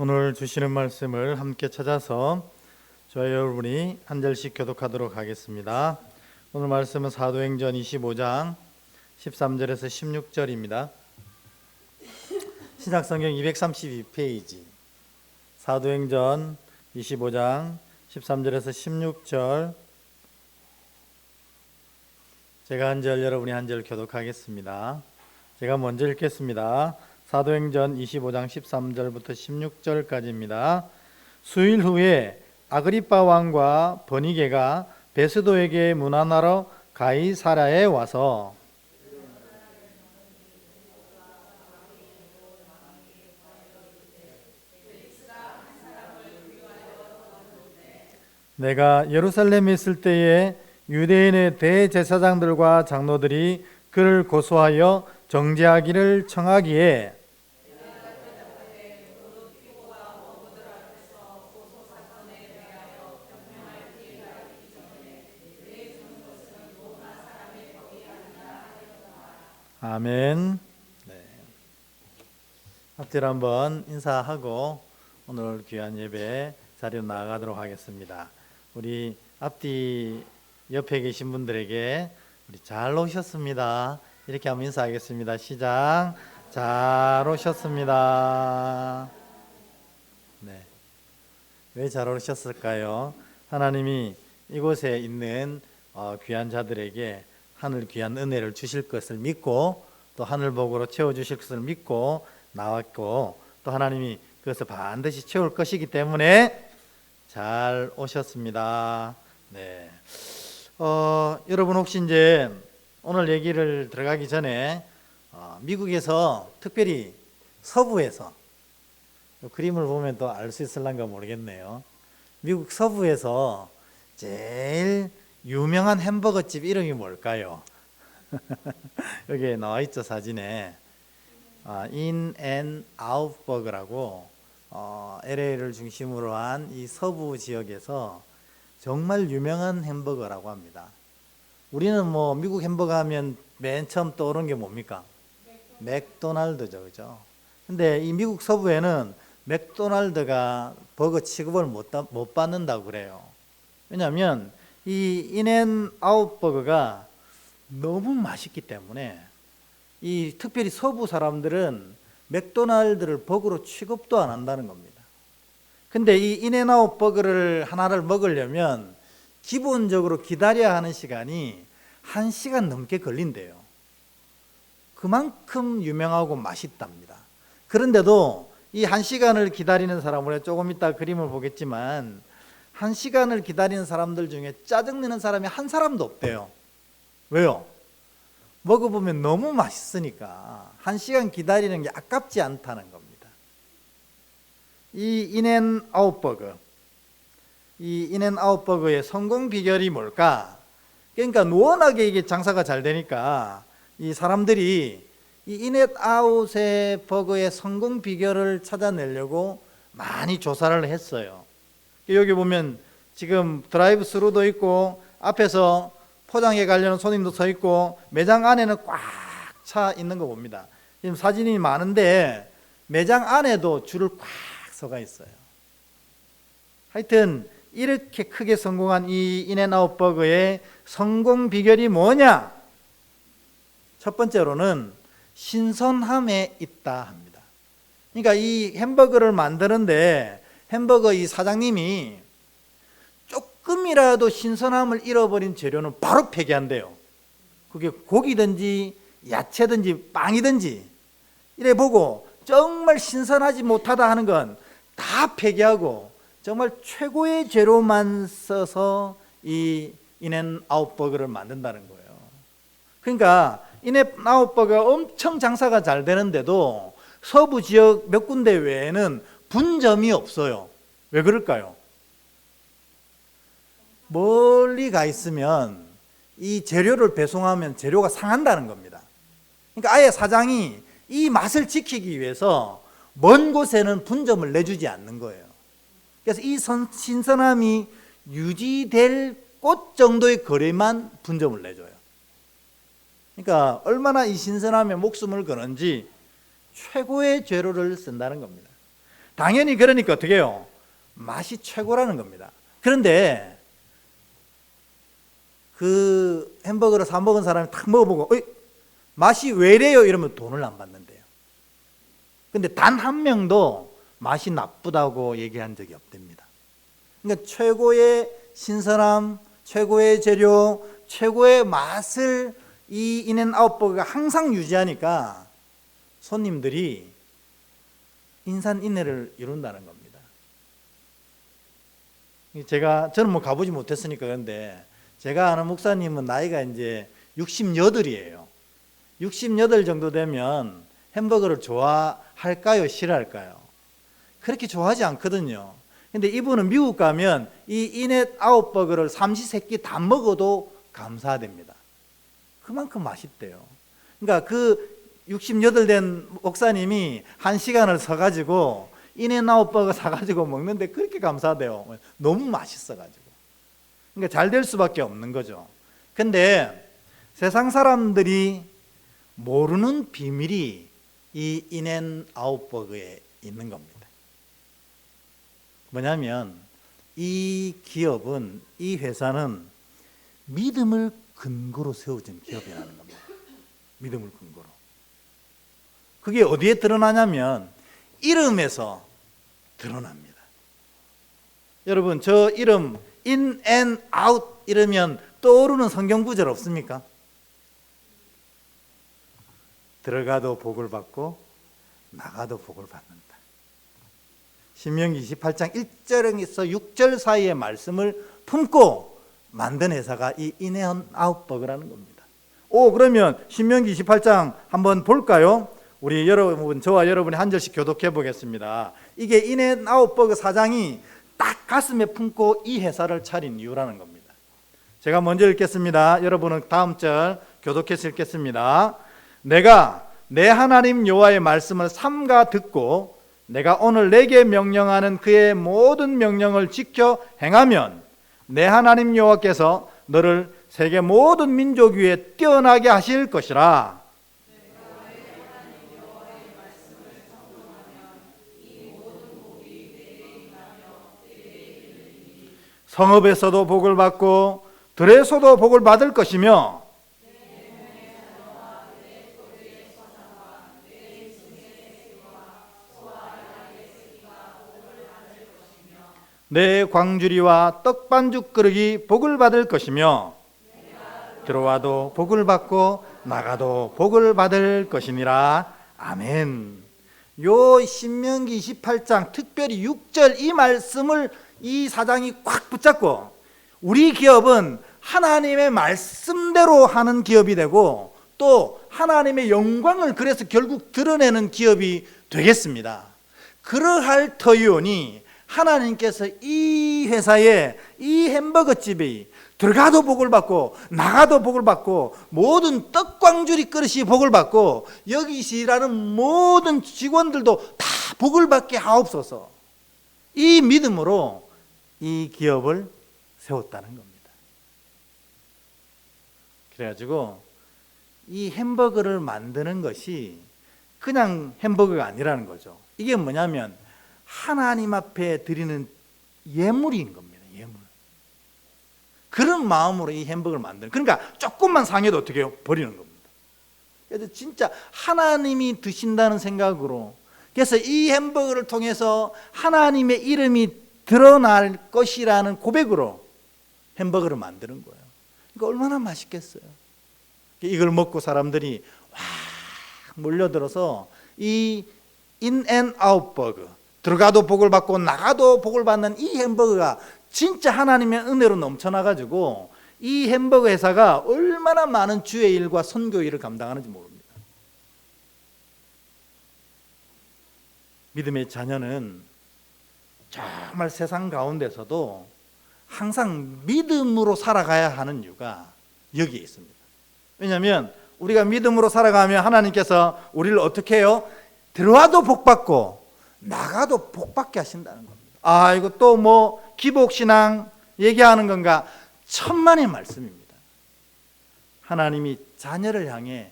오늘 주시는 말씀을 함께 찾아서 저희 여러분이 한 절씩 교독하도록 하겠습니다. 오늘 말씀은 사도행전 25장 13절에서 16절입니다. 신약성경 232페이지 사도행전 25장 13절에서 16절 제가 한 절, 여러분이 한 절 교독하겠습니다. 제가 먼저 읽겠습니다. 사도행전 25장 13절부터 16절까지입니다. 수일 후에 아그리빠 왕과 버니게가 베스도에게 문안하러 가이사랴에 와서 내가 예루살렘에 있을 때에 유대인의 대제사장들과 장로들이 그를 고소하여 정죄하기를 청하기에 아멘. 네. 앞뒤로 한번 인사하고 오늘 귀한 예배 자리로 나아가도록 하겠습니다. 우리 앞뒤 옆에 계신 분들에게 우리 잘 오셨습니다. 이렇게 한번 인사하겠습니다. 시작. 잘 오셨습니다. 네. 왜 잘 오셨을까요? 하나님이 이곳에 있는 귀한 자들에게 하늘 귀한 은혜를 주실 것을 믿고 또 하늘 복으로 채워주실 것을 믿고 나왔고 또 하나님이 그것을 반드시 채울 것이기 때문에 잘 오셨습니다. 네. 여러분 혹시 이제 오늘 얘기를 들어가기 전에 미국에서 특별히 서부에서 그림을 보면 또 알 수 있을란가 모르겠네요. 미국 서부에서 제일 유명한 햄버거 집 이름이 뭘까요? 여기에 나와 있죠, 사진에. 인앤아웃 버거라고 LA를 중심으로 한 이 서부 지역에서 정말 유명한 햄버거라고 합니다. 우리는 뭐 미국 햄버거 하면 맨 처음 떠오르는 게 뭡니까? 맥도날드죠, 그죠? 근데 이 미국 서부에는 맥도날드가 버거 취급을 못 받는다고 그래요. 왜냐하면 이 인앤아웃 버거가 너무 맛있기 때문에 이 특별히 서부 사람들은 맥도날드를 버거로 취급도 안 한다는 겁니다. 근데 이 인앤아웃 버거를 하나를 먹으려면 기본적으로 기다려야 하는 시간이 1시간 넘게 걸린대요. 그만큼 유명하고 맛있답니다. 그런데도 이 1시간을 기다리는 사람을 조금 이따 그림을 보겠지만 1시간을 기다리는 사람들 중에 짜증내는 사람이 한 사람도 없대요. 왜요? 먹어보면 너무 맛있으니까 1시간 기다리는 게 아깝지 않다는 겁니다. 이 인앤아웃 버거, 이 인앤아웃 버거의 성공 비결이 뭘까? 그러니까 워낙에 이게 장사가 잘 되니까 이 사람들이 이 인앤아웃의 버거의 성공 비결을 찾아내려고 많이 조사를 했어요. 여기 보면 지금 드라이브 스루도 있고 앞에서 포장해 가려는 손님도 서 있고 매장 안에는 꽉 차 있는 거 봅니다. 지금 사진이 많은데 매장 안에도 줄을 꽉 서가 있어요. 하여튼 이렇게 크게 성공한 이 인앤아웃 버거의 성공 비결이 뭐냐? 첫 번째로는 신선함에 있다 합니다. 그러니까 이 햄버거를 만드는데 햄버거 이 사장님이 조금이라도 신선함을 잃어버린 재료는 바로 폐기한대요. 그게 고기든지 야채든지 빵이든지 이래 보고 정말 신선하지 못하다 하는 건 다 폐기하고 정말 최고의 재료만 써서 이 인앤아웃 버거를 만든다는 거예요. 그러니까 인앤아웃 버거가 엄청 장사가 잘 되는데도 서부 지역 몇 군데 외에는 분점이 없어요. 왜 그럴까요? 멀리 가 있으면 이 재료를 배송하면 재료가 상한다는 겁니다. 그러니까 아예 사장이 이 맛을 지키기 위해서 먼 곳에는 분점을 내주지 않는 거예요. 그래서 이 신선함이 유지될 곳 정도의 거리만 분점을 내줘요. 그러니까 얼마나 이 신선함에 목숨을 거는지 최고의 재료를 쓴다는 겁니다. 당연히 그러니까 어떻게 해요? 맛이 최고라는 겁니다. 그런데 그 햄버거를 사 먹은 사람이 탁 먹어보고 맛이 왜래요? 이러면 돈을 안 받는데요. 근데 단 한 명도 맛이 나쁘다고 얘기한 적이 없답니다. 그러니까 최고의 신선함, 최고의 재료, 최고의 맛을 이 인앤아웃버거가 항상 유지하니까 손님들이 인산인해를 이룬다는 겁니다. 저는 뭐 가보지 못했으니까 그런데 제가 아는 목사님은 나이가 이제 68이에요. 68 정도 되면 햄버거를 좋아할까요? 싫어할까요? 그렇게 좋아하지 않거든요. 근데 이분은 미국 가면 이 인앤아웃버거를 삼시세끼 다 먹어도 감사합니다. 그만큼 맛있대요. 그러니까 그 68 된 목사님이 1시간을 서가지고 인앤아웃버거 사가지고 먹는데 그렇게 감사하대요. 너무 맛있어가지고. 그러니까 잘 될 수밖에 없는 거죠. 근데 세상 사람들이 모르는 비밀이 이 인앤아웃버거에 있는 겁니다. 뭐냐면 이 기업은, 이 회사는 믿음을 근거로 세워진 기업이라는 겁니다. 믿음을 근거로. 그게 어디에 드러나냐면 이름에서 드러납니다. 여러분, 저 이름 In and Out 이러면 떠오르는 성경 구절 없습니까? 들어가도 복을 받고 나가도 복을 받는다. 신명기 28장 1절에서 6절 사이의 말씀을 품고 만든 회사가 이 인앤아웃버거라는 겁니다. 그러면 신명기 28장 한번 볼까요? 우리 여러분, 저와 여러분이 한 절씩 교독해 보겠습니다. 이게 인앤아웃버거 사장이 딱 가슴에 품고 이 회사를 차린 이유라는 겁니다. 제가 먼저 읽겠습니다. 여러분은 다음 절 교독해서 읽겠습니다. 내가 내 하나님 여호와의 말씀을 삼가 듣고 내가 오늘 내게 명령하는 그의 모든 명령을 지켜 행하면 내 하나님 여호와께서 너를 세계 모든 민족 위에 뛰어나게 하실 것이라. 성읍에서도 복을 받고 들에서도 복을 받을 것이며 내 광주리와 떡반죽 그릇이 복을 받을 것이며 들어와도 복을 받고 나가도 복을 받을 것이니라. 아멘. 요 신명기 28장 특별히 6절 이 말씀을 이 사장이 꽉 붙잡고 우리 기업은 하나님의 말씀대로 하는 기업이 되고 또 하나님의 영광을 그래서 결국 드러내는 기업이 되겠습니다. 그러할 터이오니 하나님께서 이 회사에, 이 햄버거 집이 들어가도 복을 받고 나가도 복을 받고 모든 떡광주리 그릇이 복을 받고 여기 일하는 모든 직원들도 다 복을 받게 하옵소서. 이 믿음으로 이 기업을 세웠다는 겁니다. 그래가지고 이 햄버거를 만드는 것이 그냥 햄버거가 아니라는 거죠. 이게 뭐냐면 하나님 앞에 드리는 예물인 겁니다. 예물. 그런 마음으로 이 햄버거를 만드는. 그러니까 조금만 상해도 어떻게 해요? 버리는 겁니다. 그래서 진짜 하나님이 드신다는 생각으로, 그래서 이 햄버거를 통해서 하나님의 이름이 드러날 것이라는 고백으로 햄버거를 만드는 거예요. 그러니까 얼마나 맛있겠어요. 이걸 먹고 사람들이 와 몰려들어서 이 인앤아웃버거, 들어가도 복을 받고 나가도 복을 받는 이 햄버거가 진짜 하나님의 은혜로 넘쳐나가지고 이 햄버거 회사가 얼마나 많은 주의 일과 선교 일을 감당하는지 모릅니다. 믿음의 자녀는 정말 세상 가운데서도 항상 믿음으로 살아가야 하는 이유가 여기에 있습니다. 왜냐하면 우리가 믿음으로 살아가면 하나님께서 우리를 어떻게 해요? 들어와도 복받고 나가도 복받게 하신다는 겁니다. 이거 또 뭐 기복신앙 얘기하는 건가? 천만의 말씀입니다. 하나님이 자녀를 향해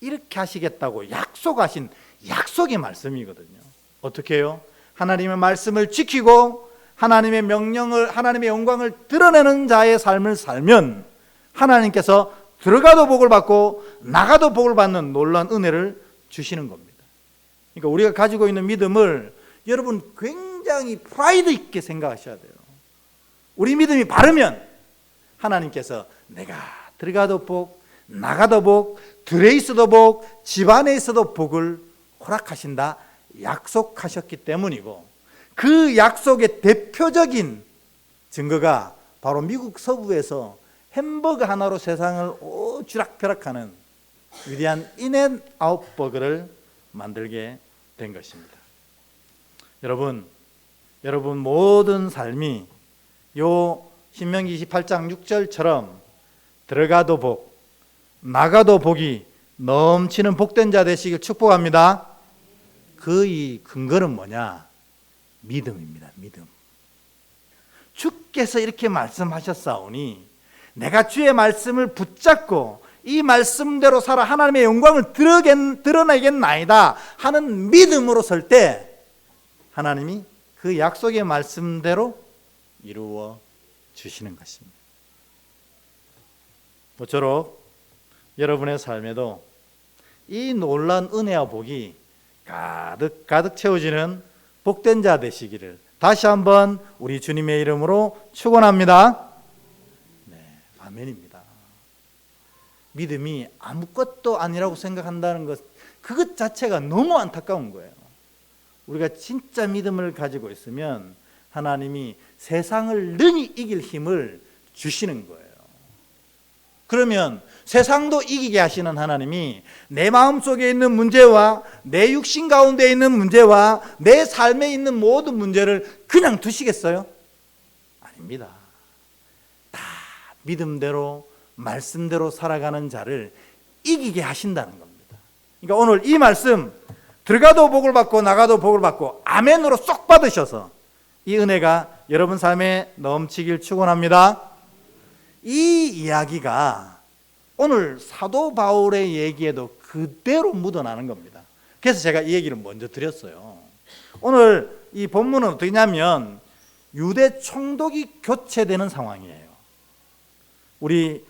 이렇게 하시겠다고 약속하신 약속의 말씀이거든요. 어떻게 해요? 하나님의 말씀을 지키고 하나님의 명령을, 하나님의 영광을 드러내는 자의 삶을 살면 하나님께서 들어가도 복을 받고 나가도 복을 받는 놀라운 은혜를 주시는 겁니다. 그러니까 우리가 가지고 있는 믿음을 여러분 굉장히 프라이드 있게 생각하셔야 돼요. 우리 믿음이 바르면 하나님께서 내가 들어가도 복, 나가도 복, 들에 있어도 복, 집안에 있어도 복을 허락하신다 약속하셨기 때문이고, 그 약속의 대표적인 증거가 바로 미국 서부에서 햄버거 하나로 세상을 오쥐락펴락하는 위대한 인앤아웃 버거를 만들게 된 것입니다. 여러분 모든 삶이 요 신명기 28장 6절처럼 들어가도 복, 나가도 복이 넘치는 복된 자 되시길 축복합니다. 그 이 근거는 뭐냐? 믿음입니다. 믿음. 주께서 이렇게 말씀하셨사오니 내가 주의 말씀을 붙잡고 이 말씀대로 살아 하나님의 영광을 드러내겠나이다 하는 믿음으로 설 때 하나님이 그 약속의 말씀대로 이루어 주시는 것입니다. 모쪼록 여러분의 삶에도 이 놀라운 은혜와 복이 가득 채워지는 복된 자 되시기를 다시 한번 우리 주님의 이름으로 축원합니다. 네, 아멘입니다. 믿음이 아무것도 아니라고 생각한다는 것, 그것 자체가 너무 안타까운 거예요. 우리가 진짜 믿음을 가지고 있으면 하나님이 세상을 능히 이길 힘을 주시는 거예요. 그러면 세상도 이기게 하시는 하나님이 내 마음속에 있는 문제와 내 육신 가운데 있는 문제와 내 삶에 있는 모든 문제를 그냥 두시겠어요? 아닙니다. 다 믿음대로 말씀대로 살아가는 자를 이기게 하신다는 겁니다. 그러니까 오늘 이 말씀 들어가도 복을 받고 나가도 복을 받고 아멘으로 쏙 받으셔서 이 은혜가 여러분 삶에 넘치길 축원합니다. 이 이야기가 오늘 사도 바울의 얘기에도 그대로 묻어나는 겁니다. 그래서 제가 이 얘기를 먼저 드렸어요. 오늘 이 본문은 어떻게 냐면 유대 총독이 교체되는 상황이에요. 우리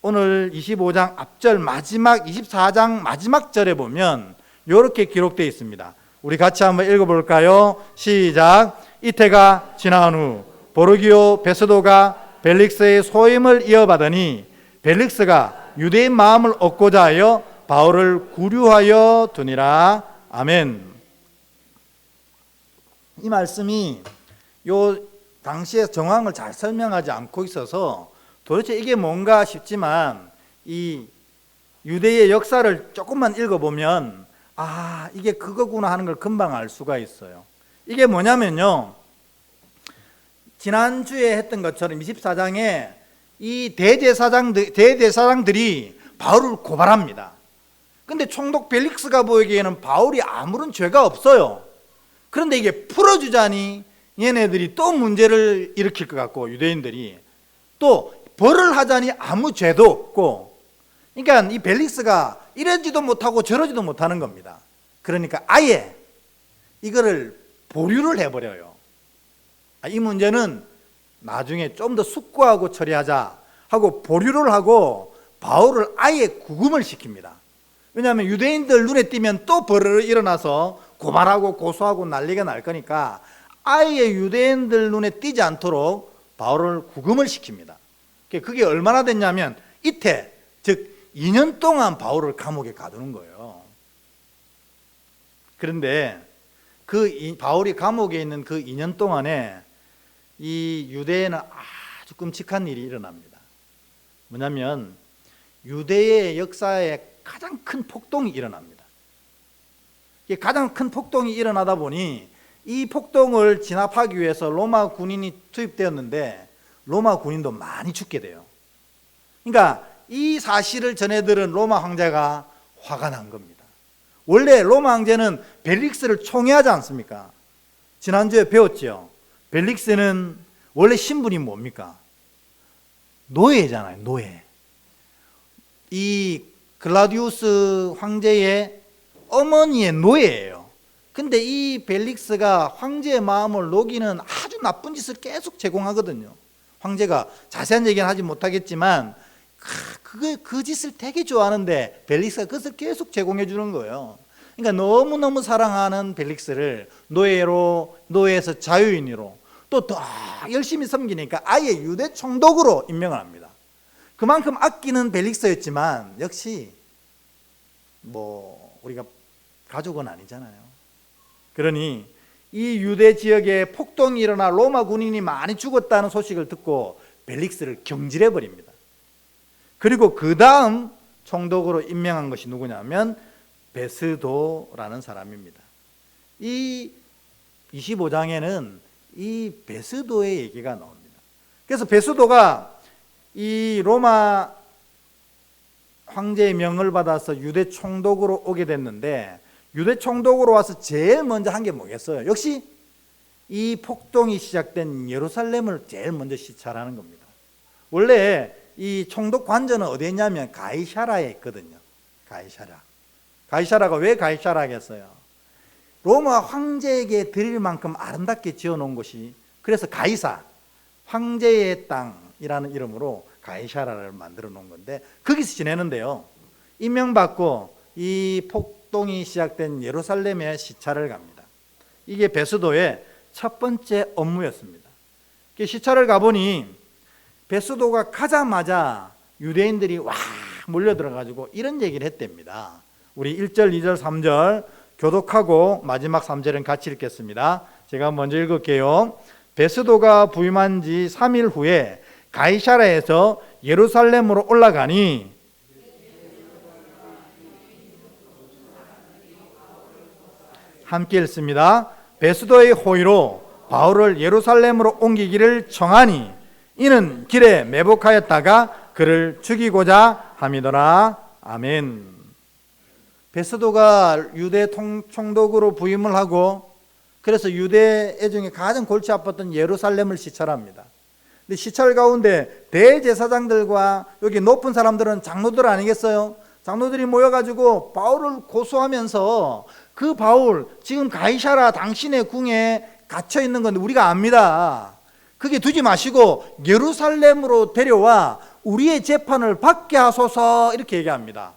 오늘 25장 앞절 마지막 24장 마지막 절에 보면 이렇게 기록되어 있습니다. 우리 같이 한번 읽어볼까요? 시작. 이태가 지난 후 보르기오 베스도가 벨릭스의 소임을 이어받으니 벨릭스가 유대인 마음을 얻고자 하여 바울을 구류하여 두니라. 아멘. 이 말씀이 요 당시의 정황을 잘 설명하지 않고 있어서 도대체 이게 뭔가 싶지만 이 유대의 역사를 조금만 읽어보면 아, 이게 그거구나 하는 걸 금방 알 수가 있어요. 이게 뭐냐면요, 지난주에 했던 것처럼 24장에 이 대제사장들이 바울을 고발합니다. 근데 총독 벨릭스가 보기에는 바울이 아무런 죄가 없어요. 그런데 이게 풀어주자니 얘네들이 또 문제를 일으킬 것 같고, 유대인들이 또 벌을 하자니 아무 죄도 없고, 그러니까 이 벨릭스가 이러지도 못하고 저러지도 못하는 겁니다. 그러니까 아예 이거를 보류를 해버려요. 이 문제는 나중에 좀 더 숙고하고 처리하자 하고 보류를 하고 바울을 아예 구금을 시킵니다. 왜냐하면 유대인들 눈에 띄면 또 벌을 일어나서 고발하고 고소하고 난리가 날 거니까 아예 유대인들 눈에 띄지 않도록 바울을 구금을 시킵니다. 그게 얼마나 됐냐면 이태, 즉 2년 동안 바울을 감옥에 가두는 거예요. 그런데 바울이 감옥에 있는 그 2년 동안에 이 유대에는 아주 끔찍한 일이 일어납니다. 뭐냐면 유대의 역사에 가장 큰 폭동이 일어납니다. 가장 큰 폭동이 일어나다 보니 이 폭동을 진압하기 위해서 로마 군인이 투입되었는데 로마 군인도 많이 죽게 돼요. 그러니까 이 사실을 전해들은 로마 황제가 화가 난 겁니다. 원래 로마 황제는 벨릭스를 총애하지 않습니까? 지난주에 배웠죠. 벨릭스는 원래 신분이 뭡니까? 노예잖아요. 노예. 이 글라디우스 황제의 어머니의 노예예요. 근데 이 벨릭스가 황제의 마음을 녹이는 아주 나쁜 짓을 계속 제공하거든요. 황제가 자세한 얘기는 하지 못하겠지만 그 짓을 되게 좋아하는데 벨릭스가 그것을 계속 제공해 주는 거예요. 그러니까 너무너무 사랑하는 벨릭스를 노예에서 자유인으로 또 더 열심히 섬기니까 아예 유대 총독으로 임명을 합니다. 그만큼 아끼는 벨릭스였지만 역시 우리가 가족은 아니잖아요. 그러니 이 유대 지역에 폭동이 일어나 로마 군인이 많이 죽었다는 소식을 듣고 벨릭스를 경질해 버립니다. 그리고 그 다음 총독으로 임명한 것이 누구냐면 베스도라는 사람입니다. 이 25장에는 이 베스도의 얘기가 나옵니다. 그래서 베스도가 이 로마 황제의 명을 받아서 유대 총독으로 오게 됐는데, 유대 총독으로 와서 제일 먼저 한 게 뭐겠어요? 역시 이 폭동이 시작된 예루살렘을 제일 먼저 시찰하는 겁니다. 원래 이 총독 관저는 어디에 있냐면 가이사라에 있거든요. 가이사라가 왜 가이사라겠어요? 로마 황제에게 드릴 만큼 아름답게 지어놓은 곳이, 그래서 가이사, 황제의 땅이라는 이름으로 가이사라를 만들어 놓은 건데 거기서 지내는데요, 임명받고 이 폭동이 시작된 예루살렘에 시찰을 갑니다. 이게 베스도의 첫 번째 업무였습니다. 시찰을 가보니 베스도가 가자마자 유대인들이 와 몰려들어가지고 이런 얘기를 했답니다. 우리 1절, 2절, 3절 교독하고 마지막 3절은 같이 읽겠습니다. 제가 먼저 읽을게요. 베스도가 부임한 지 3일 후에 가이사라에서 예루살렘으로 올라가니 함께 읽습니다. 베스도의 호의로 바울을 예루살렘으로 옮기기를 청하니 이는 길에 매복하였다가 그를 죽이고자 함이더라. 아멘. 베스도가 유대 총독으로 부임을 하고 그래서 유대 중에 가장 골치 아팠던 예루살렘을 시찰합니다. 근데 시찰 가운데 대제사장들과 여기 높은 사람들은 장로들 아니겠어요? 장로들이 모여가지고 바울을 고소하면서 그 바울 지금 가이사라 당신의 궁에 갇혀 있는 건데 우리가 압니다. 그게 두지 마시고 예루살렘으로 데려와 우리의 재판을 받게 하소서, 이렇게 얘기합니다.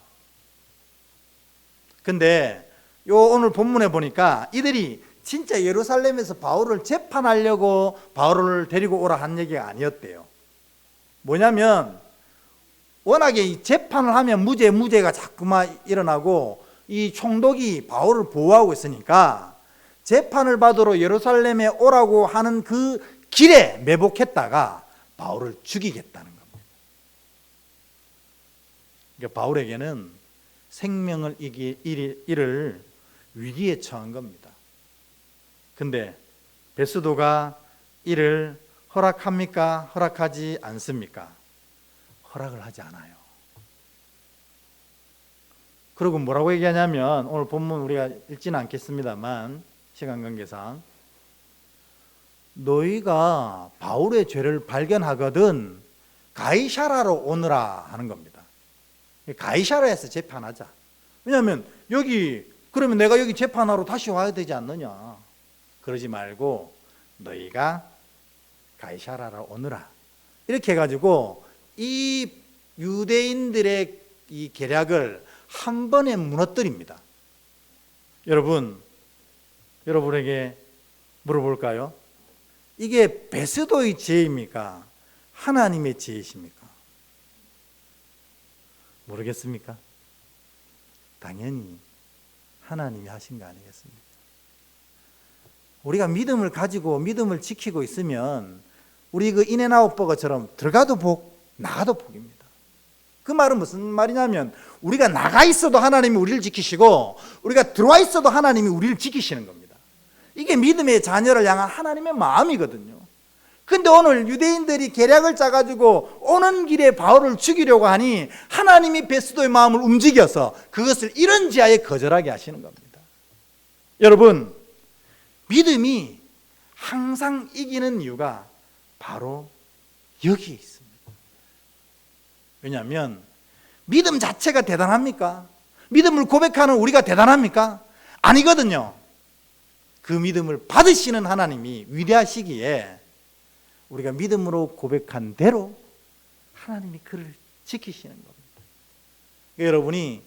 근데 오늘 본문에 보니까 이들이 진짜 예루살렘에서 바울을 재판하려고 바울을 데리고 오라 한 얘기가 아니었대요. 뭐냐면 워낙에 이 재판을 하면 무죄가 자꾸만 일어나고 이 총독이 바울을 보호하고 있으니까 재판을 받으러 예루살렘에 오라고 하는 그 길에 매복했다가 바울을 죽이겠다는 겁니다. 그러니까 바울에게는 생명을 잃을 위기에 처한 겁니다. 근데 베스도가 이를 허락합니까? 허락하지 않습니까? 허락을 하지 않아요. 그리고 뭐라고 얘기하냐면, 오늘 본문 우리가 읽지는 않겠습니다만 시간 관계상, 너희가 바울의 죄를 발견하거든 가이사라로 오너라 하는 겁니다. 가이사라에서 재판하자. 왜냐하면 그러면 내가 여기 재판하러 다시 와야 되지 않느냐. 그러지 말고 너희가 가이사라로 오너라. 이렇게 해가지고 이 유대인들의 이 계략을 한 번에 무너뜨립니다. 여러분에게 물어볼까요? 이게 베스도의 죄입니까? 하나님의 죄이십니까? 모르겠습니까? 당연히 하나님이 하신 거 아니겠습니까? 우리가 믿음을 가지고 믿음을 지키고 있으면 우리 그 인앤아웃 버거처럼 들어가도 복, 나가도 복입니다. 그 말은 무슨 말이냐면 우리가 나가 있어도 하나님이 우리를 지키시고 우리가 들어와 있어도 하나님이 우리를 지키시는 겁니다. 이게 믿음의 자녀를 향한 하나님의 마음이거든요. 근데 오늘 유대인들이 계략을 짜가지고 오는 길에 바울을 죽이려고 하니 하나님이 베스도의 마음을 움직여서 그것을 이런 지하에 거절하게 하시는 겁니다. 여러분, 믿음이 항상 이기는 이유가 바로 여기에 있습니다. 왜냐하면 믿음 자체가 대단합니까? 믿음을 고백하는 우리가 대단합니까? 아니거든요. 그 믿음을 받으시는 하나님이 위대하시기에 우리가 믿음으로 고백한 대로 하나님이 그를 지키시는 겁니다. 여러분이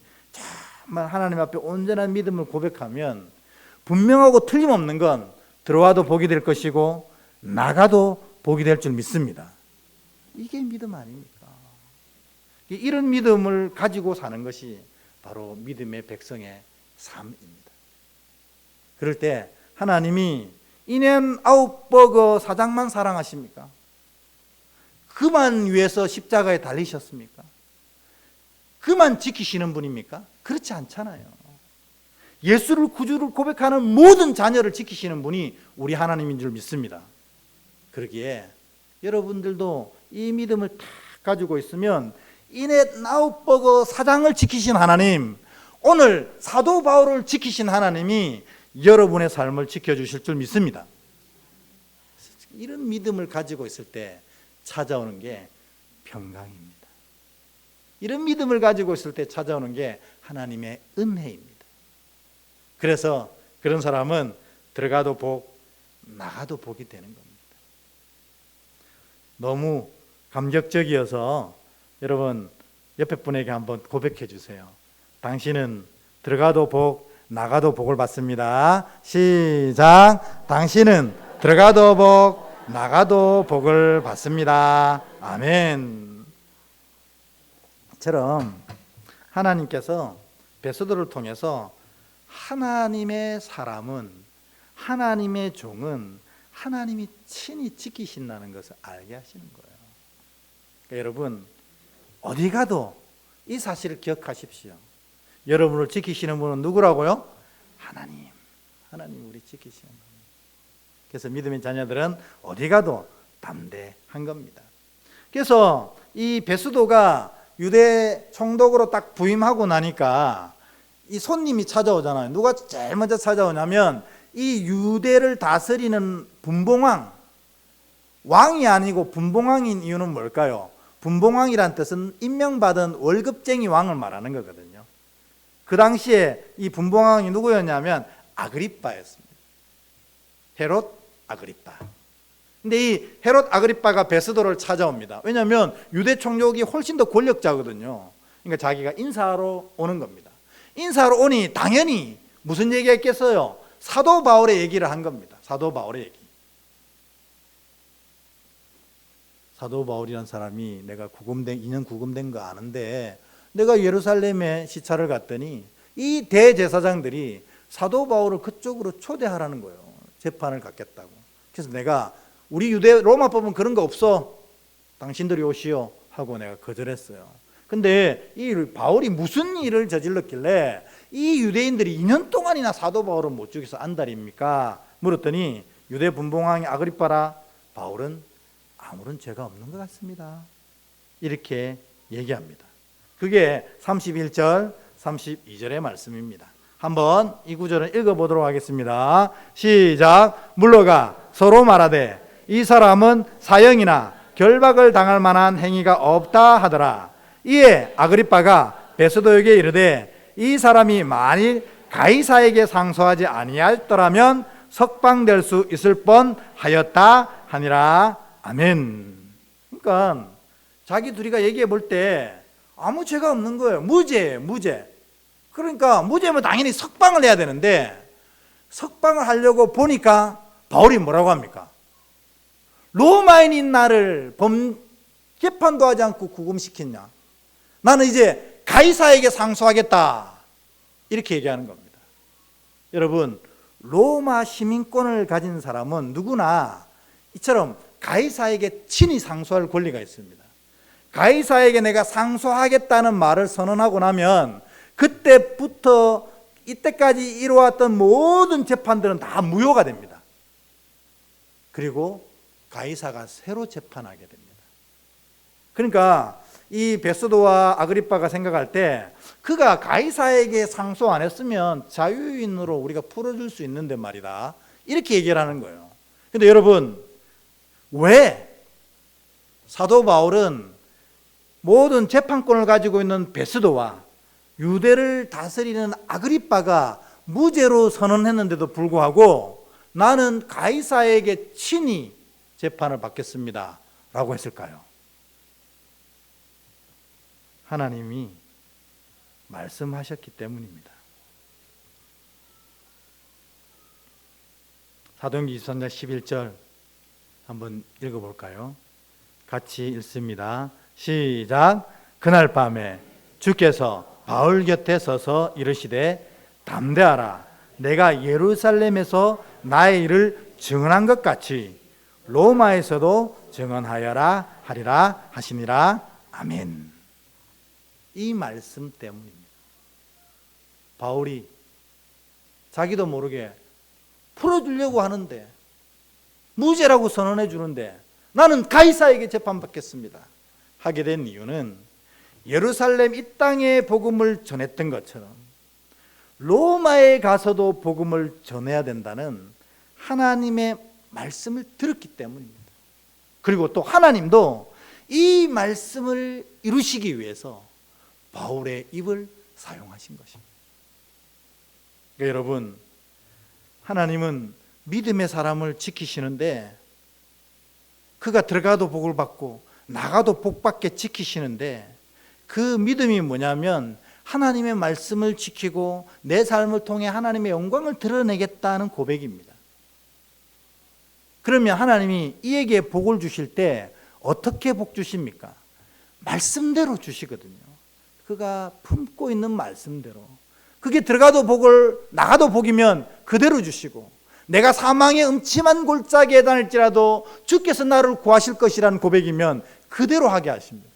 정말 하나님 앞에 온전한 믿음을 고백하면 분명하고 틀림없는 건 들어와도 복이 될 것이고 나가도 복이 될 줄 믿습니다. 이게 믿음 아닙니까? 이런 믿음을 가지고 사는 것이 바로 믿음의 백성의 삶입니다. 그럴 때 하나님이 인앤 아웃버거 사장만 사랑하십니까? 그만 위해서 십자가에 달리셨습니까? 그만 지키시는 분입니까? 그렇지 않잖아요. 예수를 구주를 고백하는 모든 자녀를 지키시는 분이 우리 하나님인 줄 믿습니다. 그러기에 여러분들도 이 믿음을 다 가지고 있으면 인앤 아웃버거 사장을 지키신 하나님, 오늘 사도 바울을 지키신 하나님이 여러분의 삶을 지켜주실 줄 믿습니다. 이런 믿음을 가지고 있을 때 찾아오는 게 평강입니다. 이런 믿음을 가지고 있을 때 찾아오는 게 하나님의 은혜입니다. 그래서 그런 사람은 들어가도 복, 나가도 복이 되는 겁니다. 너무 감격적이어서 여러분 옆에 분에게 한번 고백해 주세요. 당신은 들어가도 복, 나가도 복을 받습니다. 시작. 당신은 들어가도 복, 나가도 복을 받습니다. 아멘. 처럼 하나님께서 베스도를 통해서 하나님의 사람은, 하나님의 종은 하나님이 친히 지키신다는 것을 알게 하시는 거예요. 그러니까 여러분 어디 가도 이 사실을 기억하십시오. 여러분을 지키시는 분은 누구라고요? 하나님. 하나님 우리 지키시는 겁니다. 그래서 믿음의 자녀들은 어디 가도 담대한 겁니다. 그래서 이 베스도가 유대 총독으로 딱 부임하고 나니까 이 손님이 찾아오잖아요. 누가 제일 먼저 찾아오냐면 이 유대를 다스리는 분봉왕, 왕이 아니고 분봉왕인 이유는 뭘까요? 분봉왕이란 뜻은 임명받은 월급쟁이 왕을 말하는 거거든요. 그 당시에 이 분봉왕이 누구였냐면 아그리빠였습니다. 헤롯 아그리빠. 근데 이 헤롯 아그리빠가 베스도를 찾아옵니다. 왜냐하면 유대 총독이 훨씬 더 권력자거든요. 그러니까 자기가 인사하러 오는 겁니다. 인사하러 오니 당연히 무슨 얘기가 있겠어요? 사도 바울의 얘기를 한 겁니다. 사도 바울의 얘기. 사도 바울이라는 사람이 내가 2년 구금된 거 아는데 내가 예루살렘에 시차를 갔더니 이 대제사장들이 사도 바울을 그쪽으로 초대하라는 거예요. 재판을 갖겠다고. 그래서 내가 우리 유대 로마법은 그런 거 없어. 당신들이 오시오 하고 내가 거절했어요. 근데 이 바울이 무슨 일을 저질렀길래 이 유대인들이 2년 동안이나 사도 바울을 못 죽여서 안달입니까? 물었더니 유대 분봉왕이 아그리빠라, 바울은 아무런 죄가 없는 것 같습니다. 이렇게 얘기합니다. 그게 31절, 32절의 말씀입니다. 한번 이 구절을 읽어보도록 하겠습니다. 시작. 물러가 서로 말하되 이 사람은 사형이나 결박을 당할 만한 행위가 없다 하더라. 이에 아그리빠가 베스도에게 이르되 이 사람이 만일 가이사에게 상소하지 아니하였더라면 석방될 수 있을 뻔하였다 하니라. 아멘. 그러니까 자기 둘이가 얘기해 볼 때 아무 죄가 없는 거예요. 무죄예요, 무죄. 그러니까 무죄면 당연히 석방을 해야 되는데 석방을 하려고 보니까 바울이 뭐라고 합니까? 로마인인 나를 재판도 하지 않고 구금시켰냐? 나는 이제 가이사에게 상소하겠다. 이렇게 얘기하는 겁니다. 여러분, 로마 시민권을 가진 사람은 누구나 이처럼 가이사에게 친히 상소할 권리가 있습니다. 가이사에게 내가 상소하겠다는 말을 선언하고 나면 그때부터 이때까지 이루어왔던 모든 재판들은 다 무효가 됩니다. 그리고 가이사가 새로 재판하게 됩니다. 그러니까 이 베스도와 아그리빠가 생각할 때 그가 가이사에게 상소 안 했으면 자유인으로 우리가 풀어줄 수 있는데 말이다. 이렇게 얘기를 하는 거예요. 근데 여러분, 왜 사도 바울은 모든 재판권을 가지고 있는 베스도와 유대를 다스리는 아그리빠가 무죄로 선언했는데도 불구하고 나는 가이사에게 친히 재판을 받겠습니다 라고 했을까요? 하나님이 말씀하셨기 때문입니다. 사도행전 23장 11절 한번 읽어볼까요? 같이 읽습니다. 시작. 그날 밤에 주께서 바울 곁에 서서 이르시되 담대하라. 내가 예루살렘에서 나의 일을 증언한 것 같이 로마에서도 증언하여라 하리라 하시니라. 아멘. 이 말씀 때문입니다. 바울이 자기도 모르게 풀어주려고 하는데, 무죄라고 선언해 주는데 나는 가이사에게 재판받겠습니다 하게 된 이유는 예루살렘 이 땅에 복음을 전했던 것처럼 로마에 가서도 복음을 전해야 된다는 하나님의 말씀을 들었기 때문입니다. 그리고 또 하나님도 이 말씀을 이루시기 위해서 바울의 입을 사용하신 것입니다. 그러니까 여러분, 하나님은 믿음의 사람을 지키시는데, 그가 들어가도 복을 받고 나가도 복 받게 지키시는데, 그 믿음이 뭐냐면 하나님의 말씀을 지키고 내 삶을 통해 하나님의 영광을 드러내겠다는 고백입니다. 그러면 하나님이 이에게 복을 주실 때 어떻게 복 주십니까? 말씀대로 주시거든요. 그가 품고 있는 말씀대로. 그게 들어가도 복을 나가도 복이면 그대로 주시고, 내가 사망의 음침한 골짜기에 다닐지라도 주께서 나를 구하실 것이라는 고백이면 그대로 하게 하십니다.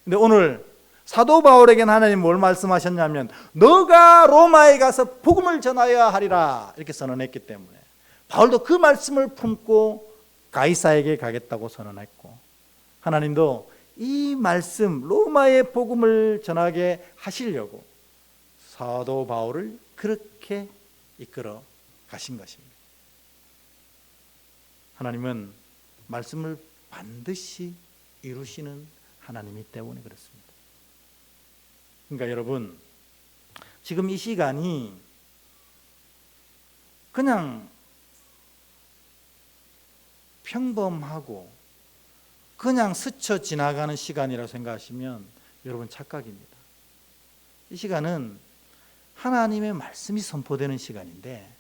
근데 오늘 사도 바울에게는 하나님 뭘 말씀하셨냐면 너가 로마에 가서 복음을 전하여야 하리라 이렇게 선언했기 때문에 바울도 그 말씀을 품고 가이사에게 가겠다고 선언했고, 하나님도 이 말씀 로마의 복음을 전하게 하시려고 사도 바울을 그렇게 이끌어 가신 것입니다. 하나님은 말씀을 반드시 이루시는 하나님이기 때문에 그렇습니다. 그러니까 여러분, 지금 이 시간이 그냥 평범하고 그냥 스쳐 지나가는 시간이라고 생각하시면 여러분 착각입니다. 이 시간은 하나님의 말씀이 선포되는 시간인데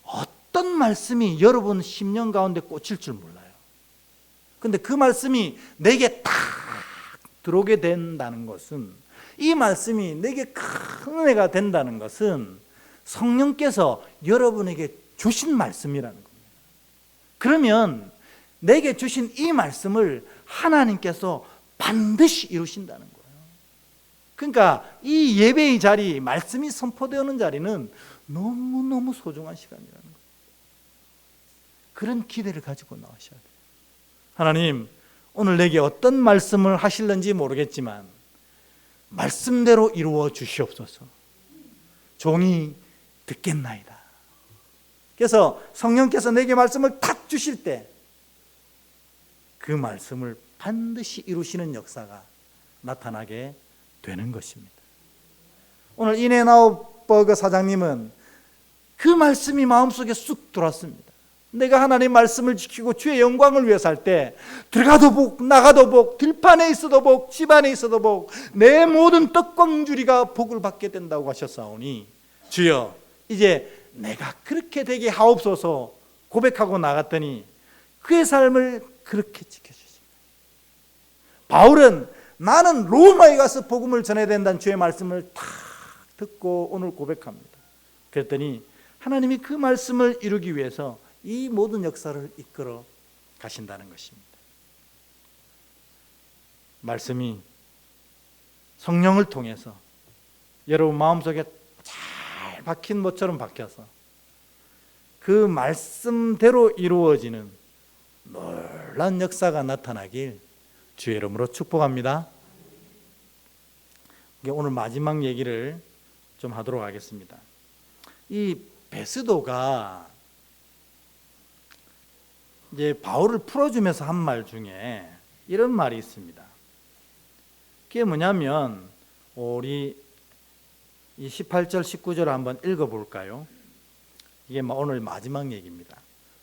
어떤 말씀이 여러분 심령 가운데 꽂힐 줄 몰라요. 근데 그 말씀이 내게 딱 들어오게 된다는 것은, 이 말씀이 내게 큰 은혜가 된다는 것은 성령께서 여러분에게 주신 말씀이라는 겁니다. 그러면 내게 주신 이 말씀을 하나님께서 반드시 이루신다는 거예요. 그러니까 이 예배의 자리, 말씀이 선포되는 자리는 너무너무 소중한 시간이라는 거예요. 그런 기대를 가지고 나오셔야 돼요. 하나님, 오늘 내게 어떤 말씀을 하실는지 모르겠지만 말씀대로 이루어 주시옵소서. 종이 듣겠나이다. 그래서 성령께서 내게 말씀을 탁 주실 때 그 말씀을 반드시 이루시는 역사가 나타나게 되는 것입니다. 오늘 이네나우버그 사장님은 그 말씀이 마음속에 쑥 들어왔습니다. 내가 하나님 말씀을 지키고 주의 영광을 위해 살 때 들어가도 복, 나가도 복, 들판에 있어도 복, 집안에 있어도 복, 내 모든 떡광주리가 복을 받게 된다고 하셨사오니 주여, 이제 내가 그렇게 되게 하옵소서 고백하고 나갔더니 그의 삶을 그렇게 지켜주십니다. 바울은 나는 로마에 가서 복음을 전해야 된다는 주의 말씀을 탁 듣고 오늘 고백합니다. 그랬더니 하나님이 그 말씀을 이루기 위해서 이 모든 역사를 이끌어 가신다는 것입니다. 말씀이 성령을 통해서 여러분 마음속에 잘 박힌 못처럼 박혀서 그 말씀대로 이루어지는 놀라운 역사가 나타나길 주의 이름으로 축복합니다. 오늘 마지막 얘기를 좀 하도록 하겠습니다. 이 베스도가 이제 바울을 풀어주면서 한 말 중에 이런 말이 있습니다. 그게 뭐냐면 우리 이 18절 19절 한번 읽어볼까요? 이게 오늘 마지막 얘기입니다.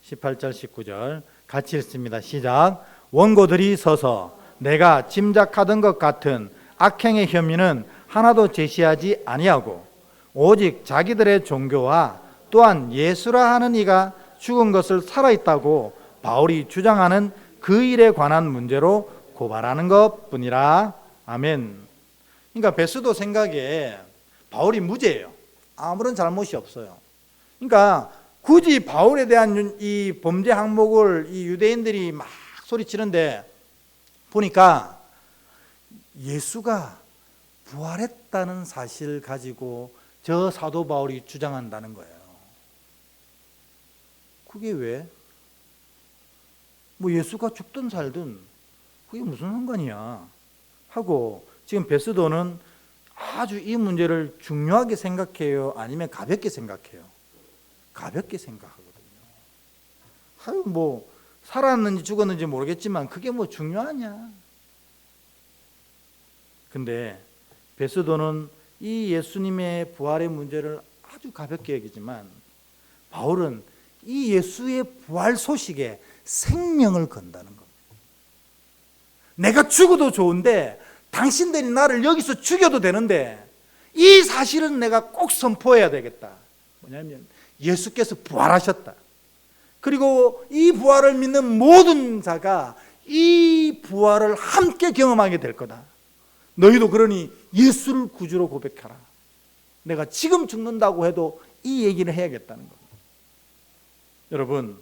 18절 19절 같이 읽습니다. 시작. 원고들이 서서 내가 짐작하던 것 같은 악행의 혐의는 하나도 제시하지 아니하고 오직 자기들의 종교와 또한 예수라 하는 이가 죽은 것을 살아있다고 바울이 주장하는 그 일에 관한 문제로 고발하는 것뿐이라. 아멘. 그러니까 베스도 생각에 바울이 무죄예요. 아무런 잘못이 없어요. 그러니까 굳이 바울에 대한 이 범죄 항목을 이 유대인들이 막 소리치는데 보니까 예수가 부활했다는 사실을 가지고 저 사도 바울이 주장한다는 거예요. 그게 왜? 뭐 예수가 죽든 살든 그게 무슨 상관이야 하고 지금 베스도는 아주 이 문제를 중요하게 생각해요? 아니면 가볍게 생각해요? 가볍게 생각하거든요. 아유, 뭐 살았는지 죽었는지 모르겠지만 그게 뭐 중요하냐? 근데 베스도는 이 예수님의 부활의 문제를 아주 가볍게 여기지만 바울은 이 예수의 부활 소식에 생명을 건다는 겁니다. 내가 죽어도 좋은데 당신들이 나를 여기서 죽여도 되는데 이 사실은 내가 꼭 선포해야 되겠다. 뭐냐면 예수께서 부활하셨다. 그리고 이 부활을 믿는 모든 자가 이 부활을 함께 경험하게 될 거다. 너희도 그러니 예수를 구주로 고백하라. 내가 지금 죽는다고 해도 이 얘기를 해야겠다는 겁니다. 여러분,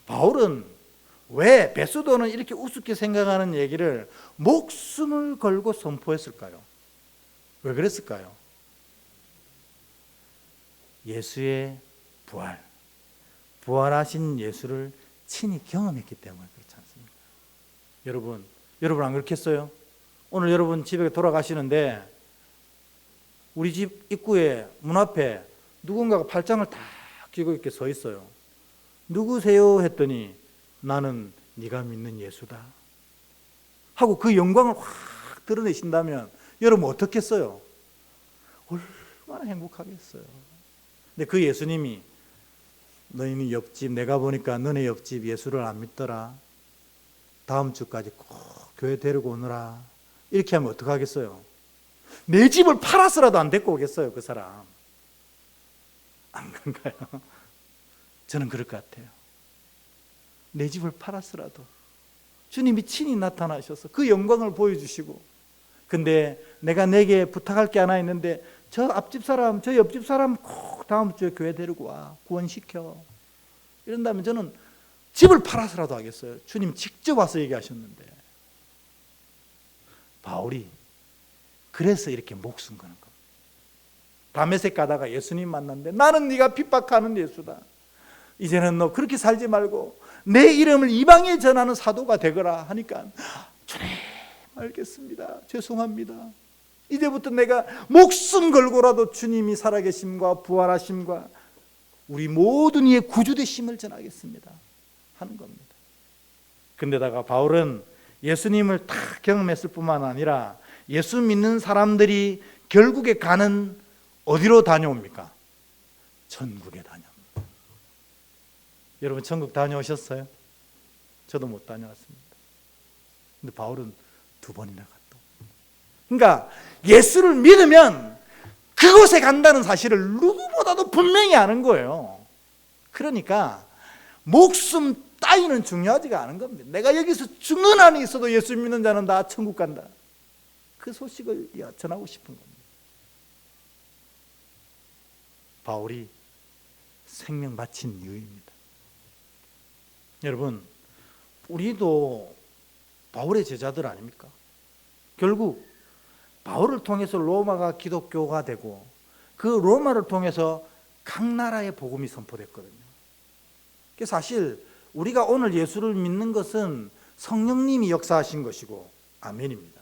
바울은 왜 베스도는 이렇게 우습게 생각하는 얘기를 목숨을 걸고 선포했을까요? 왜 그랬을까요? 예수의 부활, 부활하신 예수를 친히 경험했기 때문에 그렇지 않습니까? 여러분 안 그렇겠어요? 오늘 여러분 집에 돌아가시는데 우리 집 입구에 문 앞에 누군가가 팔짱을 딱 끼고 이렇게 서 있어요. 누구세요? 했더니 나는 네가 믿는 예수다 하고 그 영광을 확 드러내신다면 여러분 어떻겠어요? 얼마나 행복하겠어요. 근데 그 예수님이 너희는 옆집, 내가 보니까 너네 옆집 예수를 안 믿더라. 다음 주까지 꼭 교회 데리고 오너라. 이렇게 하면 어떡하겠어요? 내 집을 팔아서라도 안 데리고 오겠어요, 그 사람. 안 그런가요? 저는 그럴 것 같아요. 내 집을 팔았으라도 주님이 친히 나타나셔서 그 영광을 보여주시고, 근데 내가 내게 부탁할 게 하나 있는데 저 앞집 사람, 저 옆집 사람 꼭 다음 주에 교회 데리고 와, 구원시켜. 이런다면 저는 집을 팔아서라도 하겠어요. 주님 직접 와서 얘기하셨는데. 바울이 그래서 이렇게 목숨 거는 겁니다. 다메섹 가다가 예수님 만났는데 나는 네가 핍박하는 예수다. 이제는 너 그렇게 살지 말고 내 이름을 이방에 전하는 사도가 되거라 하니까 주님 알겠습니다. 죄송합니다. 이제부터 내가 목숨 걸고라도 주님이 살아계심과 부활하심과 우리 모든 이의 구주되심을 전하겠습니다 하는 겁니다. 근데다가 바울은 예수님을 다 경험했을 뿐만 아니라 예수 믿는 사람들이 결국에 가는 어디로 다녀옵니까? 천국에 다녀옵니다. 여러분 천국 다녀오셨어요? 저도 못 다녀왔습니다. 근데 바울은 2번이나 갔다. 그러니까 예수를 믿으면 그곳에 간다는 사실을 누구보다도 분명히 아는 거예요. 그러니까 목숨 따위는 중요하지가 않은 겁니다. 내가 여기서 죽는 한이 있어도 예수 믿는 자는 다 천국 간다. 그 소식을 전하고 싶은 겁니다. 바울이 생명 바친 이유입니다. 여러분, 우리도 바울의 제자들 아닙니까? 결국 바울을 통해서 로마가 기독교가 되고 그 로마를 통해서 각 나라의 복음이 선포됐거든요. 사실 우리가 오늘 예수를 믿는 것은 성령님이 역사하신 것이고 아멘입니다.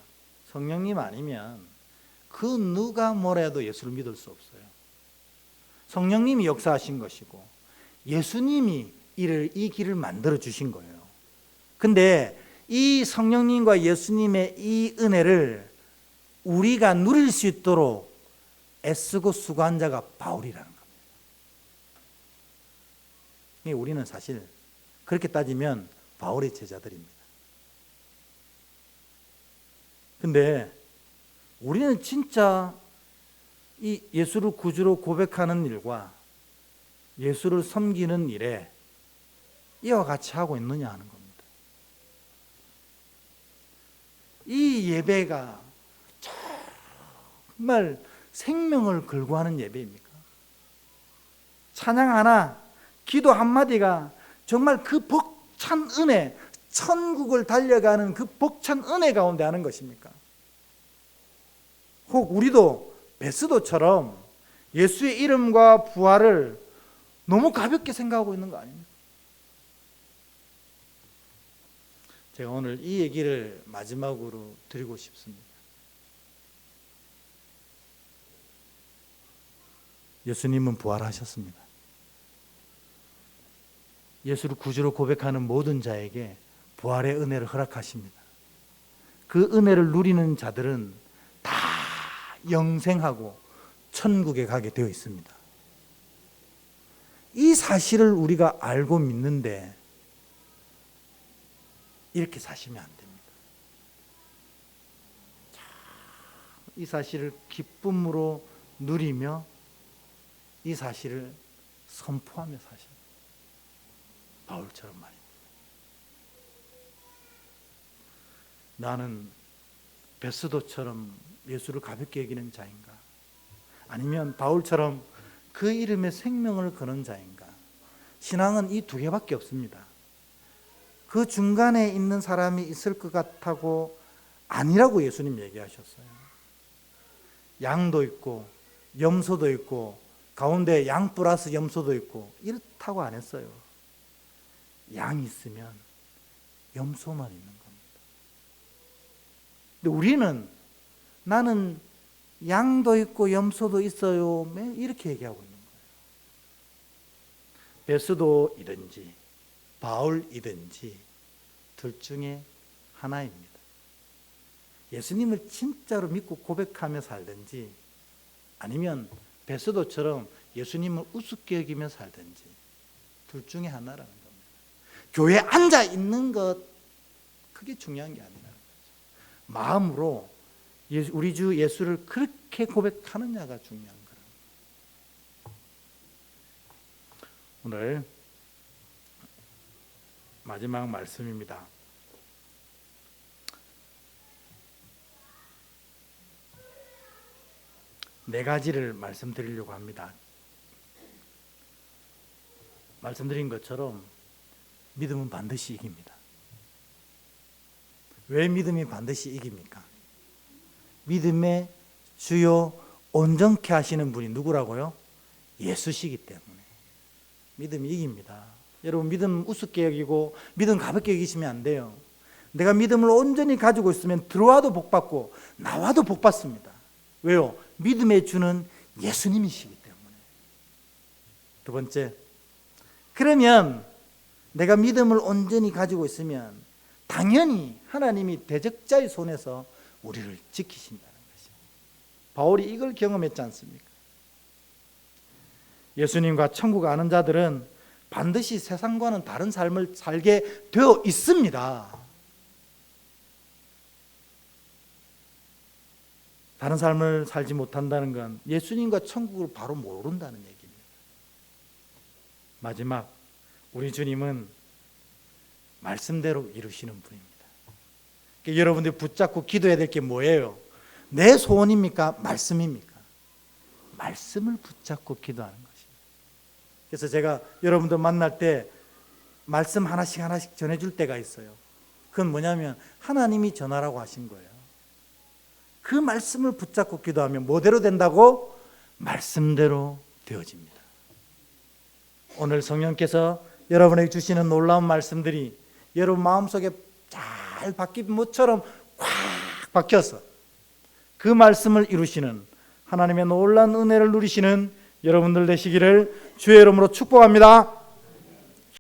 성령님 아니면 그 누가 뭐라 해도 예수를 믿을 수 없어요. 성령님이 역사하신 것이고 예수님이 이 길을 만들어 주신 거예요. 근데 이 성령님과 예수님의 이 은혜를 우리가 누릴 수 있도록 애쓰고 수고한 자가 바울이라는 겁니다. 우리는 사실 그렇게 따지면 바울의 제자들입니다. 근데 우리는 진짜 이 예수를 구주로 고백하는 일과 예수를 섬기는 일에 이와 같이 하고 있느냐 하는 겁니다. 이 예배가 정말 생명을 걸고 하는 예배입니까? 찬양 하나, 기도 한마디가 정말 그 벅찬 은혜, 천국을 달려가는 그 벅찬 은혜 가운데 하는 것입니까? 혹 우리도 베스도처럼 예수의 이름과 부활을 너무 가볍게 생각하고 있는 거 아닙니까? 제가 오늘 이 얘기를 마지막으로 드리고 싶습니다. 예수님은 부활하셨습니다. 예수를 구주로 고백하는 모든 자에게 부활의 은혜를 허락하십니다. 그 은혜를 누리는 자들은 다 영생하고 천국에 가게 되어 있습니다. 이 사실을 우리가 알고 믿는데 이렇게 사시면 안 됩니다. 이 사실을 기쁨으로 누리며 이 사실을 선포하며 사십니다. 바울처럼 말입니다. 나는 베스도처럼 예수를 가볍게 여기는 자인가? 아니면 바울처럼 그 이름에 생명을 거는 자인가? 신앙은 이 두 개밖에 없습니다. 그 중간에 있는 사람이 있을 것 같다고 아니라고 예수님 얘기하셨어요. 양도 있고 염소도 있고 가운데 양 플러스 염소도 있고 이렇다고 안 했어요. 양이 있으면 염소만 있는 겁니다. 근데 우리는 나는 양도 있고 염소도 있어요 이렇게 얘기하고 있는 거예요. 베스도이든지 바울이든지 둘 중에 하나입니다. 예수님을 진짜로 믿고 고백하며 살든지 아니면 베스도처럼 예수님을 우습게 여기며 살든지 둘 중에 하나라는 겁니다. 교회에 앉아 있는 것 그게 중요한 게 아니라는 거죠. 마음으로 우리 주 예수를 그렇게 고백하느냐가 중요한 거라는 거예요. 오늘 마지막 말씀입니다. 네 가지를 말씀드리려고 합니다. 말씀드린 것처럼 믿음은 반드시 이깁니다. 왜 믿음이 반드시 이깁니까? 믿음의 주요 온전케 하시는 분이 누구라고요? 예수시기 때문에 믿음이 이깁니다. 여러분 믿음 우습게 여기고 믿음 가볍게 여기시면 안 돼요. 내가 믿음을 온전히 가지고 있으면 들어와도 복받고 나와도 복받습니다. 왜요? 믿음의 주는 예수님이시기 때문에. 두 번째, 그러면 내가 믿음을 온전히 가지고 있으면 당연히 하나님이 대적자의 손에서 우리를 지키신다는 것이죠. 바울이 이걸 경험했지 않습니까? 예수님과 천국 아는 자들은 반드시 세상과는 다른 삶을 살게 되어 있습니다. 다른 삶을 살지 못한다는 건 예수님과 천국을 바로 모른다는 얘기입니다. 마지막, 우리 주님은 말씀대로 이루시는 분입니다. 그러니까 여러분들이 붙잡고 기도해야 될 게 뭐예요? 내 소원입니까? 말씀입니까? 말씀을 붙잡고 기도하는 것입니다. 그래서 제가 여러분들 만날 때 말씀 하나씩 전해줄 때가 있어요. 그건 뭐냐면 하나님이 전하라고 하신 거예요. 그 말씀을 붙잡고 기도하면 뭐대로 된다고? 말씀대로 되어집니다. 오늘 성령께서 여러분에게 주시는 놀라운 말씀들이 여러분 마음속에 잘 박힌 못처럼 꽉 박혀서 그 말씀을 이루시는 하나님의 놀라운 은혜를 누리시는 여러분들 되시기를 주의 이름으로 축복합니다.